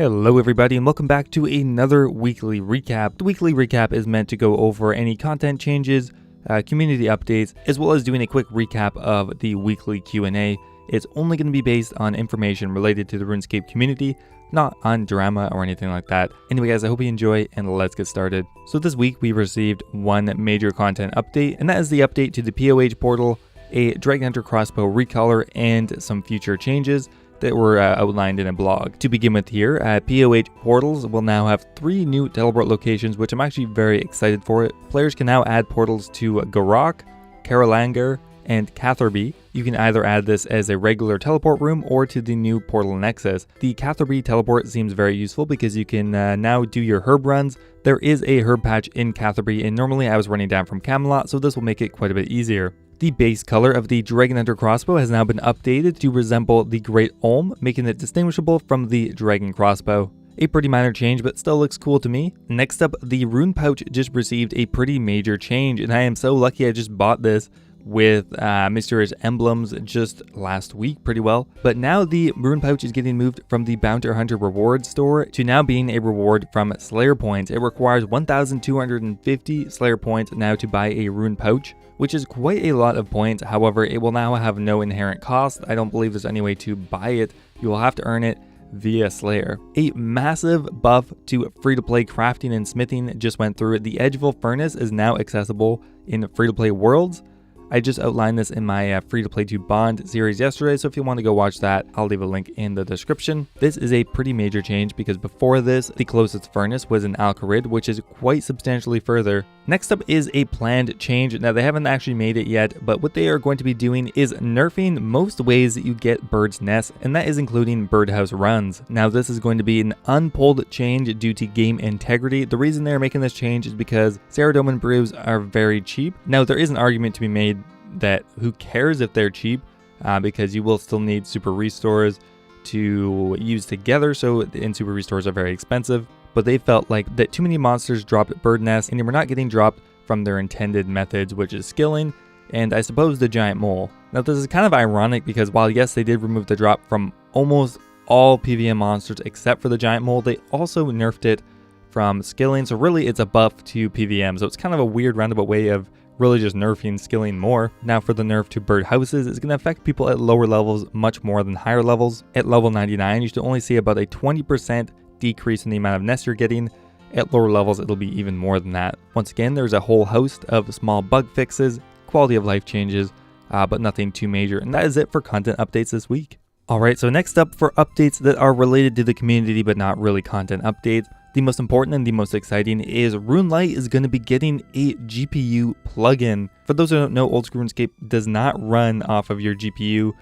Hello everybody and welcome back to another weekly recap. The weekly recap is meant to go over any content changes, community updates, as well as doing a quick recap of the weekly Q&A. It's only going to be based on information related to the RuneScape community, not on drama or anything like that. Anyway guys, I hope you enjoy and let's get started. So this week we received one major content update, and that is the update to the Poh Portal, a Dragon Hunter crossbow recolor, and some future changes that were outlined in a blog. To begin with here, Poh portals will now have 3 new teleport locations, which I'm actually very excited for it. Players can now add portals to Garok, Karalangar, and Catherby. You can either add this as a regular teleport room or to the new portal nexus. The Catherby teleport seems very useful because you can now do your herb runs. There is a herb patch in Catherby, and normally I was running down from Camelot, so this will make it quite a bit easier. The base color of the Dragon Hunter crossbow has now been updated to resemble the Great Olm, making it distinguishable from the Dragon crossbow. A pretty minor change, but still looks cool to me. Next up, the Rune pouch just received a pretty major change, and I am so lucky I just bought this with mysterious emblems just last week pretty well. But now the Rune pouch is getting moved from the Bounty Hunter reward store to now being a reward from Slayer points. It requires 1,250 Slayer points now to buy a Rune pouch, which is quite a lot of points. However, it will now have no inherent cost. I don't believe there's any way to buy it. You will have to earn it via Slayer. A massive buff to free-to-play crafting and smithing just went through it. The edgeville furnace is now accessible in free-to-play worlds. I just outlined this in my free-to-play to bond series yesterday, so if you want to go watch that, I'll leave a link in the description. This is a pretty major change because before this, the closest furnace was in Alcarid, which is quite substantially further. Next up is a planned change. Now, they haven't actually made it yet, but what they are going to be doing is nerfing most ways that you get bird's nests, and that is including birdhouse runs. Now, this is going to be an unpulled change due to game integrity. The reason they're making this change is because Saradomin brews are very cheap. Now, there is an argument to be made that who cares if they're cheap, because you will still need super restores to use together, and super restores are very expensive. But they felt like that too many monsters dropped bird nests and they were not getting dropped from their intended methods, which is skilling and I suppose the giant mole. Now this is kind of ironic because while yes, they did remove the drop from almost all PvM monsters except for the giant mole, they also nerfed it from skilling, so really it's a buff to PvM. So it's kind of a weird roundabout way of really just nerfing skilling more. Now for the nerf to bird houses, it's going to affect people at lower levels much more than higher levels. At level 99, you should only see about a 20% decrease in the amount of nests you're getting. At lower levels, it'll be even more than that. Once again, there's a whole host of small bug fixes, quality of life changes, but nothing too major. And that is it for content updates this week. Alright, so next up for updates that are related to the community but not really content updates, the most important and the most exciting is runelite is going to be getting a GPU plugin. For those who don't know, old school RuneScape does not run off of your GPU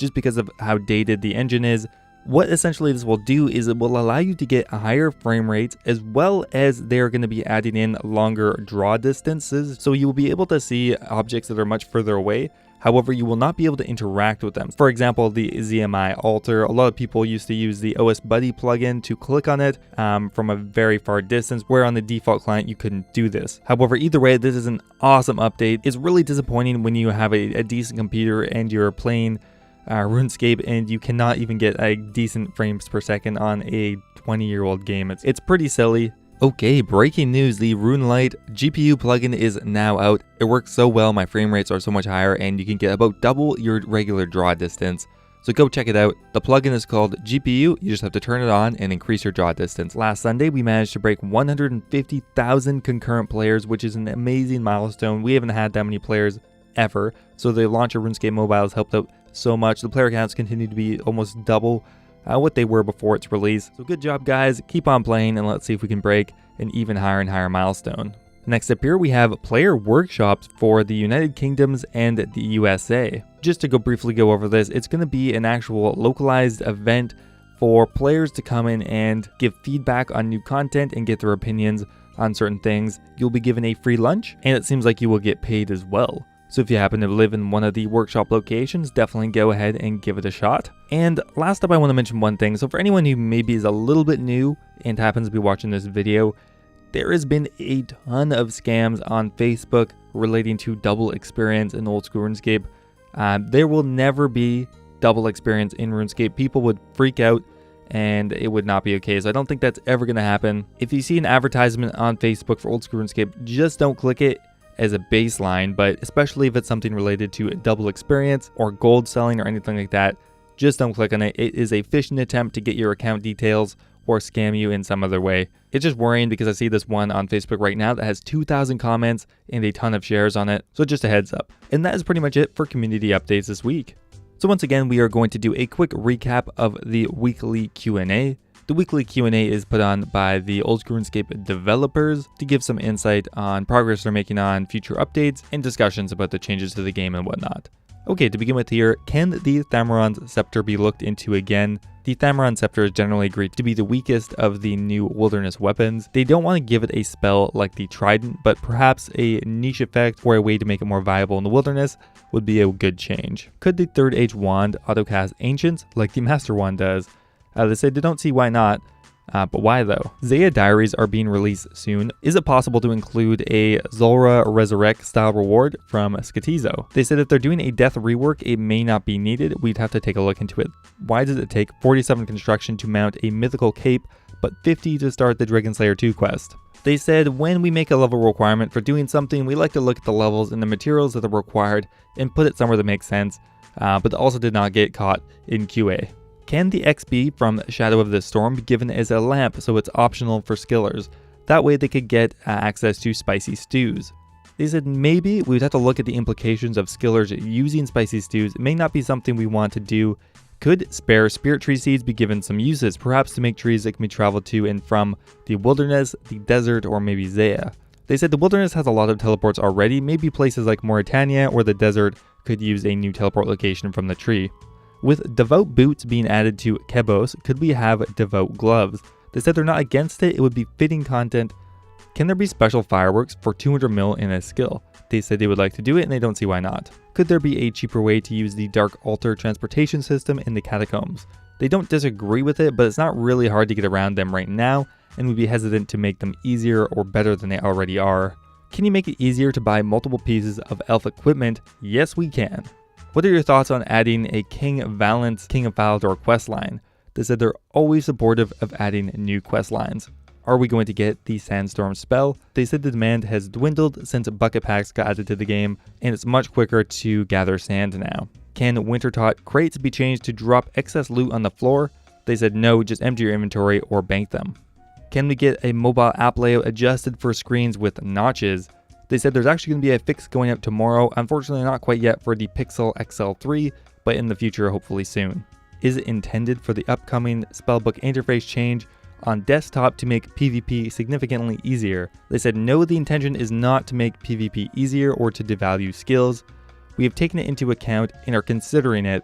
just because of how dated the engine is. What essentially this will do is it will allow you to get higher frame rates, as well as they're going to be adding in longer draw distances, so you will be able to see objects that are much further away. However, you will not be able to interact with them. For example, the ZMI altar, a lot of people used to use the OS Buddy plugin to click on it from a very far distance, where on the default client you couldn't do this. However, either way, this is an awesome update. It's really disappointing when you have a decent computer and you're playing RuneScape and you cannot even get a decent frames per second on a 20-year-old game. It's pretty silly. Okay, breaking news, the runelite GPU plugin is now out. It works so well, my frame rates are so much higher, and you can get about double your regular draw distance. So go check it out. The plugin is called GPU, you just have to turn it on and increase your draw distance. Last Sunday, we managed to break 150,000 concurrent players, which is an amazing milestone. We haven't had that many players ever, so the launch of RuneScape Mobile has helped out so much. The player counts continue to be almost double what they were before its release. So good job guys, keep on playing and let's see if we can break an even higher and higher milestone. Next up here we have player workshops for the United Kingdoms and the USA. Just to briefly go over this, it's going to be an actual localized event for players to come in and give feedback on new content and get their opinions on certain things. You'll be given a free lunch and it seems like you will get paid as well. So if you happen to live in one of the workshop locations, definitely go ahead and give it a shot. And last up, I want to mention one thing. So for anyone who maybe is a little bit new and happens to be watching this video, there has been a ton of scams on Facebook relating to double experience in old school RuneScape. There will never be double experience in RuneScape. People would freak out and it would not be okay. So I don't think that's ever going to happen. If you see an advertisement on Facebook for old school RuneScape, just don't click it as a baseline, but especially if it's something related to double experience or gold selling or anything like that, just don't click on it. It is a phishing attempt to get your account details or scam you in some other way. It's just worrying because I see this one on Facebook right now that has 2,000 comments and a ton of shares on it. So just a heads up. And that is pretty much it for community updates this week. So once again, we are going to do a quick recap of the weekly Q&A. The weekly Q&A is put on by the Old School RuneScape developers to give some insight on progress they're making on future updates and discussions about the changes to the game and whatnot. Okay, to begin with here, can the Thammaron's Scepter be looked into again? The Thammaron Scepter is generally agreed to be the weakest of the new wilderness weapons. They don't want to give it a spell like the Trident, but perhaps a niche effect or a way to make it more viable in the wilderness would be a good change. Could the Third Age Wand autocast Ancients like the Master Wand does? They said they don't see why not, but why though? Zaya Diaries are being released soon. Is it possible to include a Zulrah Resurrect style reward from Skatizo? They said if they're doing a death rework, it may not be needed. We'd have to take a look into it. Why does it take 47 construction to mount a mythical cape, but 50 to start the Dragon Slayer 2 quest? They said when we make a level requirement for doing something, we like to look at the levels and the materials that are required and put it somewhere that makes sense, but also did not get caught in QA. Can the XP from Shadow of the Storm be given as a lamp so it's optional for skillers? That way they could get access to spicy stews. They said maybe we'd have to look at the implications of skillers using spicy stews. It may not be something we want to do. Could spare spirit tree seeds be given some uses, perhaps to make trees that can be traveled to and from the wilderness, the desert, or maybe Zaya? They said the wilderness has a lot of teleports already. Maybe places like Mauritania or the desert could use a new teleport location from the tree. With Devout Boots being added to Kebos, could we have Devout Gloves? They said they're not against it, it would be fitting content. Can there be special fireworks for 200 mil in a skill? They said they would like to do it and they don't see why not. Could there be a cheaper way to use the Dark Altar transportation system in the catacombs? They don't disagree with it, but it's not really hard to get around them right now and would be hesitant to make them easier or better than they already are. Can you make it easier to buy multiple pieces of elf equipment? Yes, we can. What are your thoughts on adding a King Valent's King of Falador questline? They said they're always supportive of adding new quest lines. Are we going to get the Sandstorm spell? They said the demand has dwindled since bucket packs got added to the game, and it's much quicker to gather sand now. Can Wintertot crates be changed to drop excess loot on the floor? They said no, just empty your inventory or bank them. Can we get a mobile app layout adjusted for screens with notches? They said there's actually going to be a fix going out tomorrow, unfortunately not quite yet for the Pixel XL3, but in the future hopefully soon. Is it intended for the upcoming spellbook interface change on desktop to make PvP significantly easier? They said no, the intention is not to make PvP easier or to devalue skills. We have taken it into account and are considering it.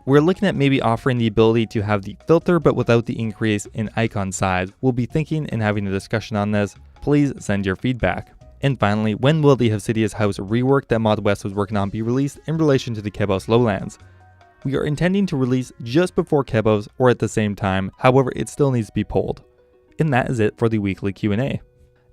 We're looking at maybe offering the ability to have the filter but without the increase in icon size. We'll be thinking and having a discussion on this. Please send your feedback. And finally, when will the Hepsidia's House rework that Mod West was working on be released in relation to the Kebos Lowlands? We are intending to release just before Kebos or at the same time, however it still needs to be pulled. And that is it for the weekly Q&A.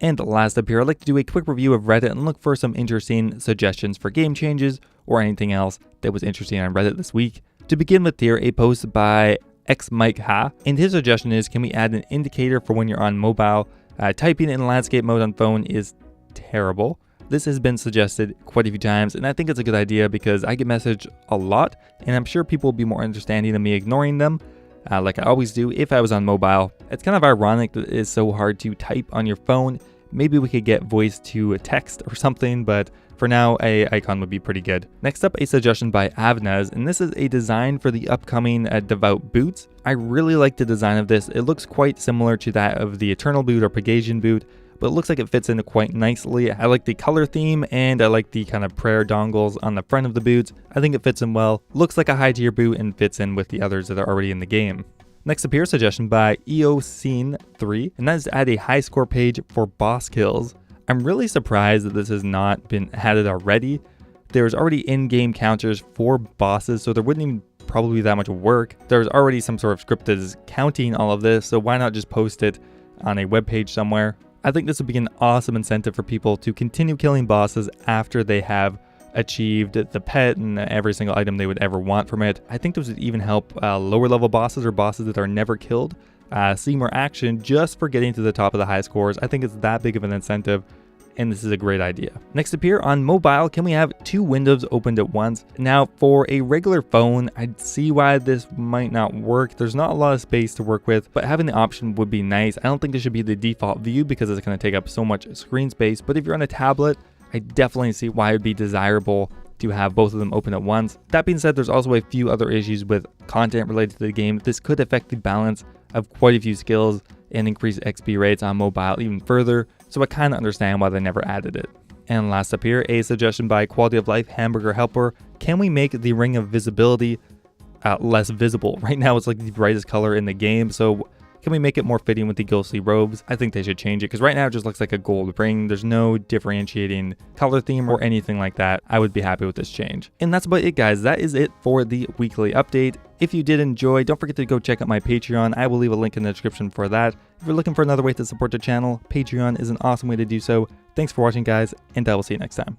And last up here, I'd like to do a quick review of Reddit and look for some interesting suggestions for game changes or anything else that was interesting on Reddit this week. To begin with here, a post by xMikeHa, and his suggestion is, can we add an indicator for when you're on mobile? Typing in landscape mode on phone is terrible. This has been suggested quite a few times, and I think it's a good idea because I get messaged a lot, and I'm sure people will be more understanding than me ignoring them, like I always do if I was on mobile. It's kind of ironic that it is so hard to type on your phone. Maybe we could get voice to text or something, but for now, a icon would be pretty good. Next up, a suggestion by Avnaz, and this is a design for the upcoming Devout Boots. I really like the design of this. It looks quite similar to that of the Eternal Boot or Pegasian Boot, but it looks like it fits in quite nicely. I like the color theme and I like the kind of prayer dongles on the front of the boots. I think it fits in well. Looks like a high tier boot and fits in with the others that are already in the game. Next up here, suggestion by EOScene3, and that is to add a high score page for boss kills. I'm really surprised that this has not been added already. There's already in-game counters for bosses, so there wouldn't even probably be that much work. There's already some sort of script that is counting all of this, so why not just post it on a web page somewhere? I think this would be an awesome incentive for people to continue killing bosses after they have achieved the pet and every single item they would ever want from it. I think this would even help lower level bosses or bosses that are never killed see more action just for getting to the top of the high scores. I think it's that big of an incentive, and this is a great idea. Next up here on mobile, can we have 2 windows opened at once? Now for a regular phone, I'd see why this might not work. There's not a lot of space to work with, but having the option would be nice. I don't think this should be the default view because it's going to take up so much screen space, but if you're on a tablet, I definitely see why it would be desirable to have both of them open at once. That being said, there's also a few other issues with content related to the game. This could affect the balance of quite a few skills and increase XP rates on mobile even further, so I kind of understand why they never added it. And last up here, a suggestion by Quality of Life Hamburger Helper. Can we make the Ring of Visibility less visible? Right now it's like the brightest color in the game, so can we make it more fitting with the ghostly robes? I think they should change it because right now it just looks like a gold ring. There's no differentiating color theme or anything like that. I would be happy with this change. And that's about it, guys. That is it for the weekly update. If you did enjoy, don't forget to go check out my Patreon. I will leave a link in the description for that. If you're looking for another way to support the channel, Patreon is an awesome way to do so. Thanks for watching, guys, and I will see you next time.